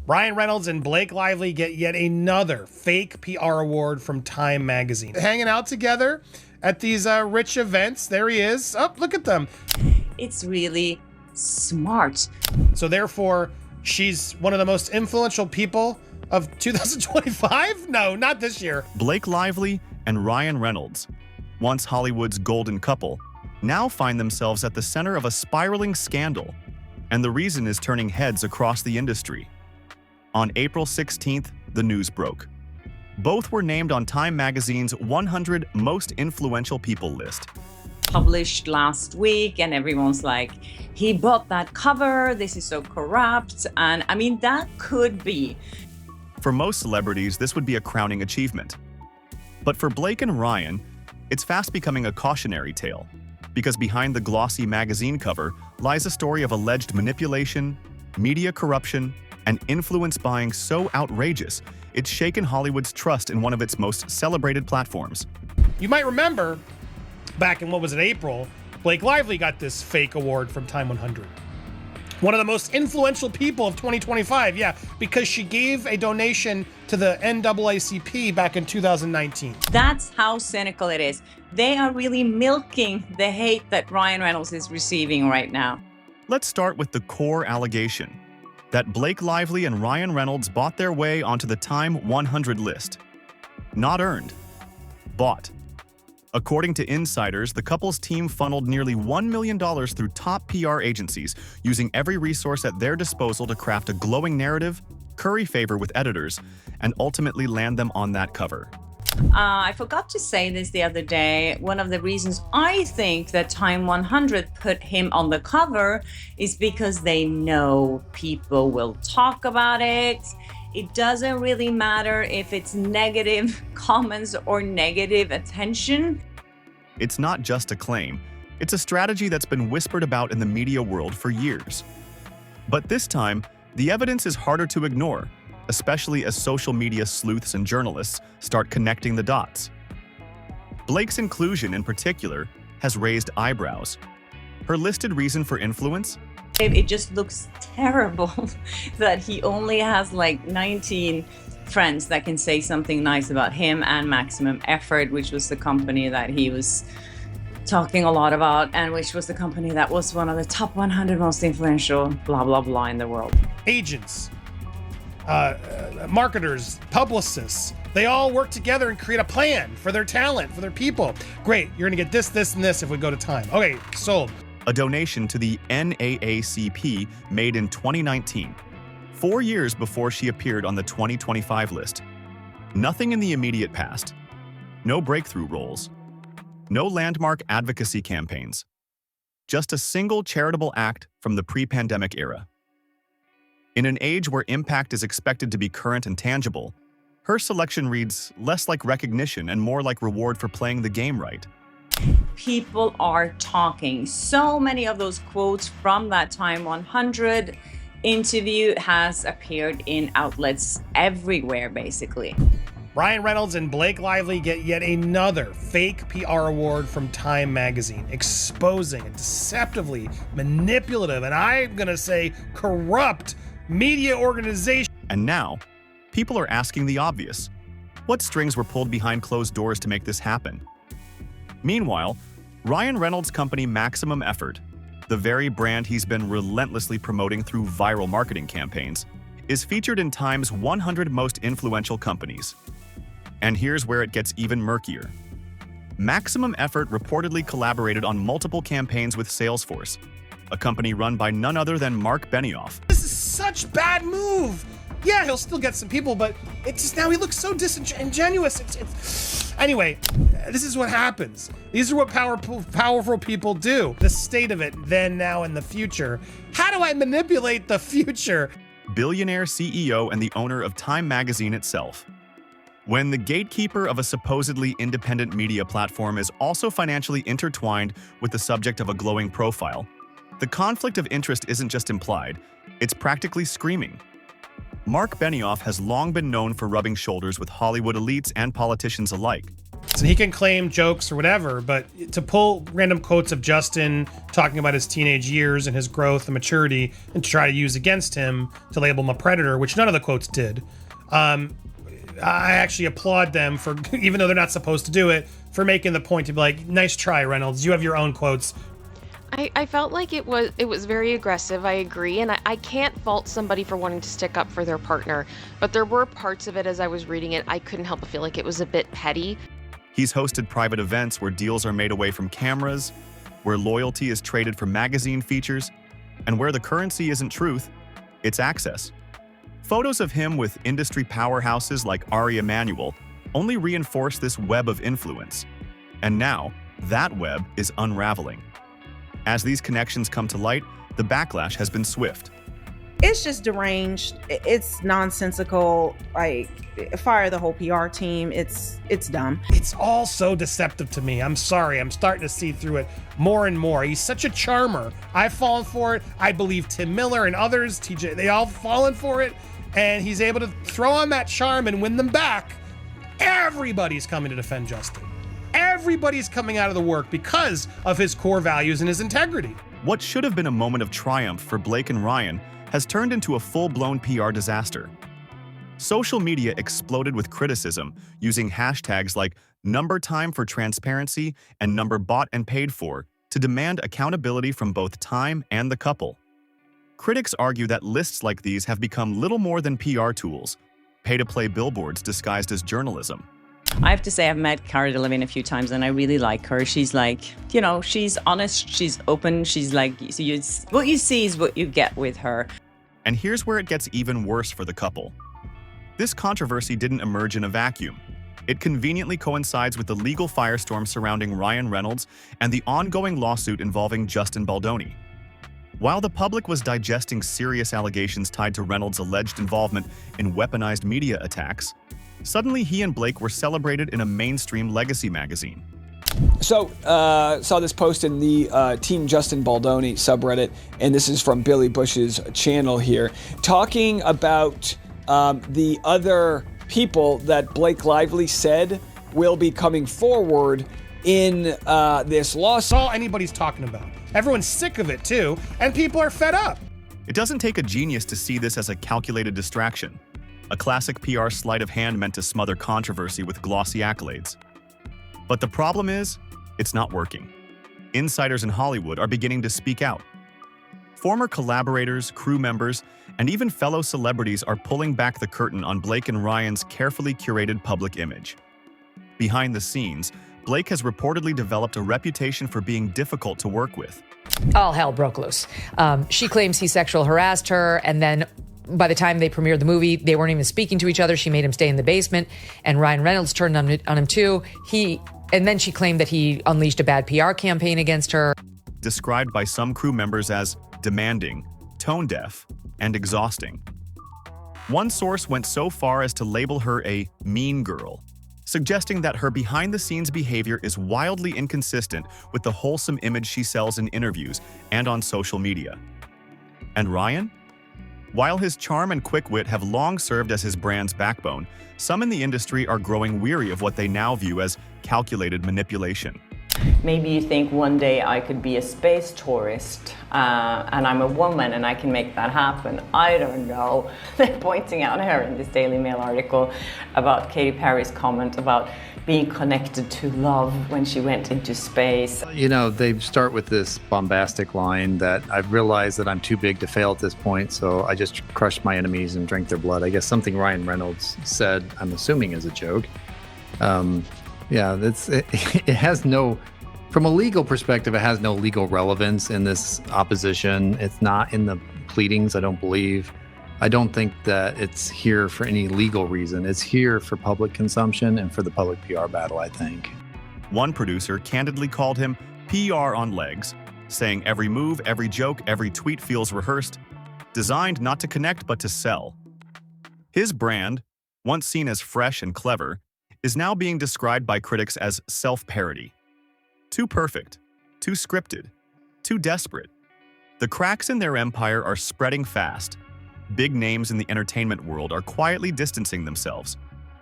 Ryan Reynolds and Blake Lively get yet another fake PR award from Time magazine. Hanging out together at these rich events. There he is. Oh, look at them. It's really smart. So therefore, she's one of the most influential people of 2025? No, not this year. Blake Lively and Ryan Reynolds, once Hollywood's golden couple, now find themselves at the center of a spiraling scandal, and the reason is turning heads across the industry. On April 16th, the news broke. Both were named on Time magazine's 100 Most Influential People list. Published last week, and everyone's like, he bought that cover, this is so corrupt. And I mean, that could be. For most celebrities, this would be a crowning achievement. But for Blake and Ryan, it's fast becoming a cautionary tale, because behind the glossy magazine cover lies a story of alleged manipulation, media corruption, and influence buying so outrageous, it's shaken Hollywood's trust in one of its most celebrated platforms. You might remember, back in, April, Blake Lively got this fake award from Time 100. One of the most influential people of 2025, yeah, because she gave a donation to the NAACP back in 2019. That's how cynical it is. They are really milking the hate that Ryan Reynolds is receiving right now. Let's start with the core allegation, that Blake Lively and Ryan Reynolds bought their way onto the Time 100 list. Not earned, bought. According to insiders, the couple's team funneled nearly $1 million through top PR agencies, using every resource at their disposal to craft a glowing narrative, curry favor with editors, and ultimately land them on that cover. I forgot to say this the other day. One of the reasons I think that Time 100 put him on the cover is because they know people will talk about it. It doesn't really matter if it's negative comments or negative attention. It's not just a claim, it's a strategy that's been whispered about in the media world for years. But this time, the evidence is harder to ignore, especially as social media sleuths and journalists start connecting the dots. Blake's inclusion in particular has raised eyebrows. Her listed reason for influence? It just looks terrible that he only has like 19 friends that can say something nice about him and Maximum Effort, which was the company that he was talking a lot about, and which was the company that was one of the top 100 most influential blah blah blah in the world. Agents, marketers, publicists, they all work together and create a plan for their talent, for their people. Great, you're gonna get this, this, and this if we go to Time. Okay, sold. A donation to the NAACP made in 2019, 4 years before she appeared on the 2025 list. Nothing in the immediate past. No breakthrough roles. No landmark advocacy campaigns. Just a single charitable act from the pre-pandemic era. In an age where impact is expected to be current and tangible, her selection reads less like recognition and more like reward for playing the game right. People are talking. So many of those quotes from that Time 100 interview has appeared in outlets everywhere, basically. Ryan Reynolds and Blake Lively get yet another fake PR award from Time magazine, exposing a deceptively manipulative, and I'm gonna say corrupt, media organization. And now, people are asking the obvious. What strings were pulled behind closed doors to make this happen? Meanwhile, Ryan Reynolds' company Maximum Effort, the very brand he's been relentlessly promoting through viral marketing campaigns, is featured in Time's 100 Most Influential Companies. And here's where it gets even murkier. Maximum Effort reportedly collaborated on multiple campaigns with Salesforce, a company run by none other than Mark Benioff. This is such bad move. Yeah, he'll still get some people, but it's just now he looks so disingenuous. Anyway, this is what happens. These are what powerful people do. The state of it then, now, and the future. How do I manipulate the future? Billionaire CEO and the owner of Time magazine itself. When the gatekeeper of a supposedly independent media platform is also financially intertwined with the subject of a glowing profile, the conflict of interest isn't just implied, it's practically screaming. Mark Benioff has long been known for rubbing shoulders with Hollywood elites and politicians alike. So he can claim jokes or whatever, but to pull random quotes of Justin talking about his teenage years and his growth and maturity and to try to use against him to label him a predator, which none of the quotes did. I actually applaud them for, even though they're not supposed to do it, for making the point to be like, nice try, Reynolds. You have your own quotes. I felt like it was very aggressive, I agree, and I can't fault somebody for wanting to stick up for their partner, but there were parts of it as I was reading it, I couldn't help but feel like it was a bit petty. He's hosted private events where deals are made away from cameras, where loyalty is traded for magazine features, and where the currency isn't truth, it's access. Photos of him with industry powerhouses like Ari Emanuel only reinforce this web of influence. And now, that web is unraveling. As these connections come to light, the backlash has been swift. It's just deranged. It's nonsensical. Like, fire the whole PR team. It's dumb. It's all so deceptive to me. I'm sorry. I'm starting to see through it more and more. He's such a charmer. I've fallen for it. I believe Tim Miller and others, TJ, they all fallen for it. And he's able to throw on that charm and win them back. Everybody's coming to defend Justin. Everybody's coming out of the work because of his core values and his integrity. What should have been a moment of triumph for Blake and Ryan has turned into a full-blown PR disaster. Social media exploded with criticism using hashtags like #time for transparency and #bought and paid for to demand accountability from both Time and the couple. Critics argue that lists like these have become little more than PR tools, pay-to-play billboards disguised as journalism. I have to say I've met Cara Delevingne a few times and I really like her. She's like, you know, she's honest, she's open, she's like, so what you see is what you get with her. And here's where it gets even worse for the couple. This controversy didn't emerge in a vacuum. It conveniently coincides with the legal firestorm surrounding Ryan Reynolds and the ongoing lawsuit involving Justin Baldoni. While the public was digesting serious allegations tied to Reynolds' alleged involvement in weaponized media attacks, suddenly he and Blake were celebrated in a mainstream legacy magazine. So, saw this post in the Team Justin Baldoni subreddit, and this is from Billy Bush's channel here, talking about the other people that Blake Lively said will be coming forward in this lawsuit. That's all anybody's talking about. Everyone's sick of it too, and people are fed up. It doesn't take a genius to see this as a calculated distraction, a classic PR sleight of hand meant to smother controversy with glossy accolades. But the problem is, it's not working. Insiders in Hollywood are beginning to speak out. Former collaborators, crew members, and even fellow celebrities are pulling back the curtain on Blake and Ryan's carefully curated public image. Behind the scenes, Blake has reportedly developed a reputation for being difficult to work with. All hell broke loose. She claims he sexual harassed her, and then by the time they premiered the movie, they weren't even speaking to each other. She made him stay in the basement, and Ryan Reynolds turned on him too. And then she claimed that he unleashed a bad PR campaign against her. Described by some crew members as demanding, tone-deaf, and exhausting. One source went so far as to label her a mean girl, suggesting that her behind-the-scenes behavior is wildly inconsistent with the wholesome image she sells in interviews and on social media. And Ryan? While his charm and quick wit have long served as his brand's backbone, some in the industry are growing weary of what they now view as calculated manipulation. Maybe you think one day I could be a space tourist and I'm a woman and I can make that happen. I don't know. They're pointing out her in this Daily Mail article about Katy Perry's comment about being connected to love when she went into space. You know, they start with this bombastic line that I've realized that I'm too big to fail at this point, so I just crush my enemies and drink their blood. I guess something Ryan Reynolds said, I'm assuming is a joke. Yeah, it has no, from a legal perspective, it has no legal relevance in this opposition. It's not in the pleadings, I don't believe. I don't think that it's here for any legal reason. It's here for public consumption and for the public PR battle, I think. One producer candidly called him PR on legs, saying every move, every joke, every tweet feels rehearsed, designed not to connect but to sell. His brand, once seen as fresh and clever, is now being described by critics as self-parody. Too perfect, too scripted, too desperate. The cracks in their empire are spreading fast. Big names in the entertainment world are quietly distancing themselves.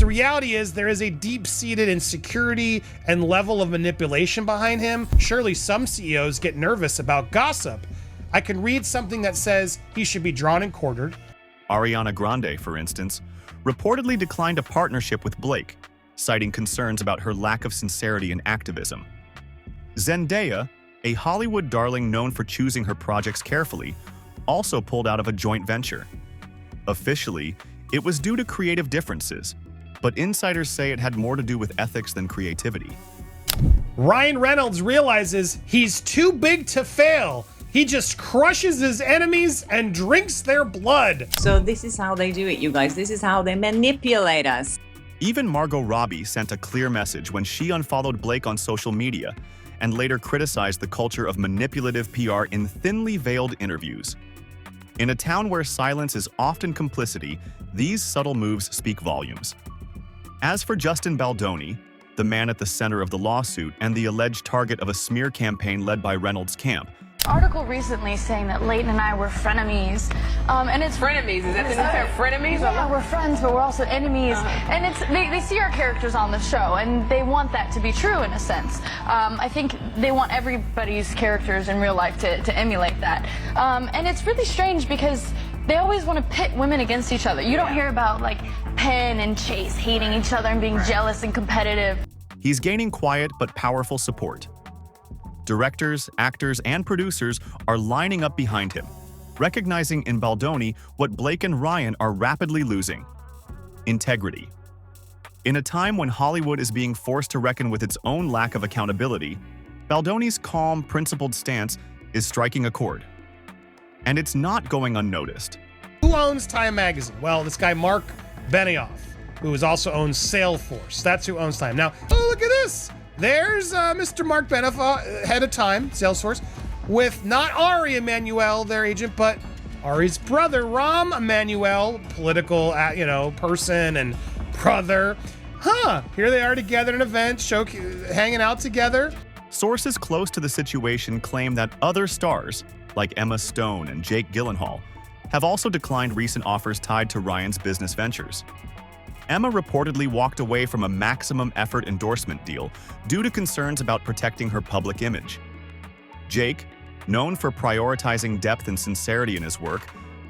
the reality is there is a deep-seated insecurity and level of manipulation behind him. Surely some CEOs get nervous about gossip. I can read something that says he should be drawn and quartered. Ariana Grande, for instance, reportedly declined a partnership with Blake, citing concerns about her lack of sincerity and activism. Zendaya, a Hollywood darling known for choosing her projects carefully, also pulled out of a joint venture. Officially, it was due to creative differences, but insiders say it had more to do with ethics than creativity. Ryan Reynolds realizes he's too big to fail. He just crushes his enemies and drinks their blood. So this is how they do it, you guys. This is how they manipulate us. Even Margot Robbie sent a clear message when she unfollowed Blake on social media and later criticized the culture of manipulative PR in thinly veiled interviews. In a town where silence is often complicity, these subtle moves speak volumes. As for Justin Baldoni, the man at the center of the lawsuit and the alleged target of a smear campaign led by Reynolds' camp, article recently saying that Leighton and I were frenemies, and it's frenemies. Is that the new term, frenemies? Yeah, we're friends, but we're also enemies. And it's they see our characters on the show, and they want that to be true in a sense. I think they want everybody's characters in real life to emulate that. And it's really strange because they always want to pit women against each other. You don't hear about like Penn and Chase hating each other and being jealous and competitive. he's gaining quiet but powerful support. Directors, actors, and producers are lining up behind him, recognizing in Baldoni what Blake and Ryan are rapidly losing: integrity. In a time when Hollywood is being forced to reckon with its own lack of accountability, Baldoni's calm, principled stance is striking a chord. And it's not going unnoticed. Who owns Time Magazine? Well, this guy Mark Benioff, who also owns Salesforce. That's who owns Time. Now, oh, look at this. There's Mr. Mark Benioff, head of Time, Salesforce, with not Ari Emanuel, their agent, but Ari's brother, Rahm Emanuel, political, person and brother. Here they are together at an event, hanging out together. Sources close to the situation claim that other stars, like Emma Stone and Jake Gyllenhaal, have also declined recent offers tied to Ryan's business ventures. Emma reportedly walked away from a maximum effort endorsement deal due to concerns about protecting her public image. Jake, known for prioritizing depth and sincerity in his work,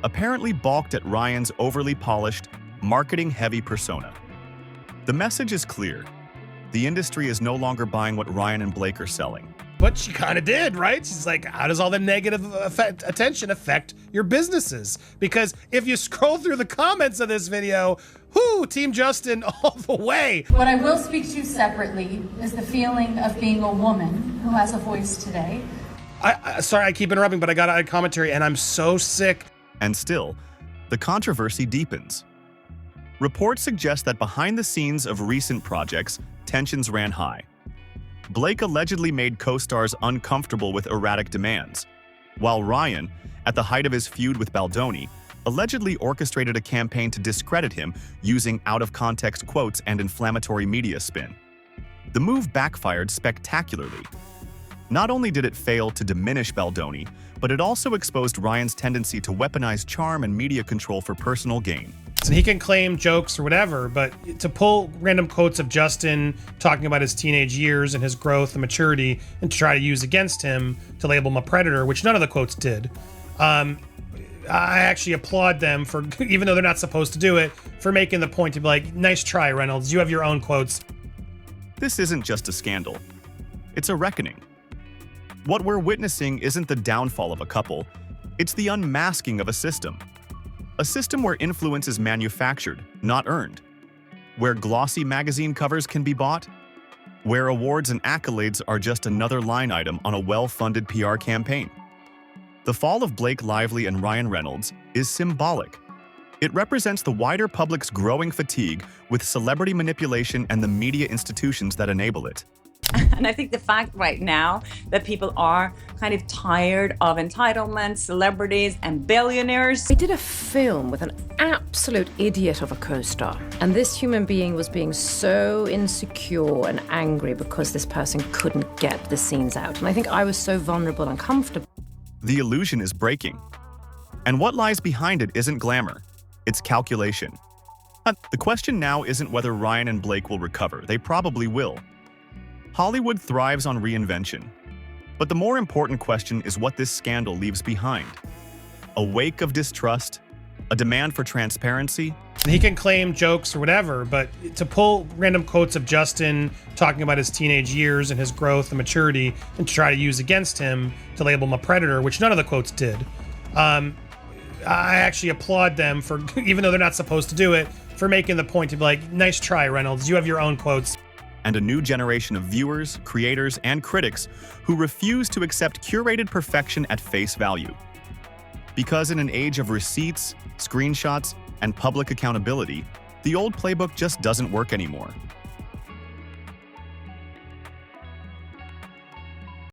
apparently balked at Ryan's overly polished, marketing-heavy persona. The message is clear. The industry is no longer buying what Ryan and Blake are selling. But she kind of did, right? She's like, how does all the negative attention affect your businesses? Because if you scroll through the comments of this video, Team Justin all the way. What I will speak to separately is the feeling of being a woman who has a voice today. Sorry, I keep interrupting, but I got a commentary and I'm so sick. And still, the controversy deepens. Reports suggest that behind the scenes of recent projects, tensions ran high. Blake allegedly made co-stars uncomfortable with erratic demands, while Ryan, at the height of his feud with Baldoni, allegedly orchestrated a campaign to discredit him using out-of-context quotes and inflammatory media spin. The move backfired spectacularly. Not only did it fail to diminish Baldoni, but it also exposed Ryan's tendency to weaponize charm and media control for personal gain. And he can claim jokes or whatever, but to pull random quotes of Justin talking about his teenage years and his growth and maturity and to try to use against him to label him a predator, which none of the quotes did. I actually applaud them for, even though they're not supposed to do it, for making the point to be like, nice try, Reynolds. You have your own quotes. This isn't just a scandal. It's a reckoning. What we're witnessing isn't the downfall of a couple. It's the unmasking of a system. A system where influence is manufactured, not earned. Where glossy magazine covers can be bought. Where awards and accolades are just another line item on a well-funded PR campaign. The fall of Blake Lively and Ryan Reynolds is symbolic. It represents the wider public's growing fatigue with celebrity manipulation and the media institutions that enable it. And I think the fact right now that people are kind of tired of entitlement, celebrities, and billionaires. We did a film with an absolute idiot of a co-star, and this human being was being so insecure and angry because this person couldn't get the scenes out. And I think I was so vulnerable and uncomfortable. The illusion is breaking. And what lies behind it isn't glamour, it's calculation. The question now isn't whether Ryan and Blake will recover. They probably will. Hollywood thrives on reinvention. But the more important question is what this scandal leaves behind. A wake of distrust, a demand for transparency. He can claim jokes or whatever, but to pull random quotes of Justin talking about his teenage years and his growth and maturity and to try to use against him to label him a predator, which none of the quotes did. I actually applaud them for, even though they're not supposed to do it, for making the point to be like, nice try, Reynolds. You have your own quotes. And a new generation of viewers, creators, and critics who refuse to accept curated perfection at face value. Because in an age of receipts, screenshots, and public accountability, the old playbook just doesn't work anymore.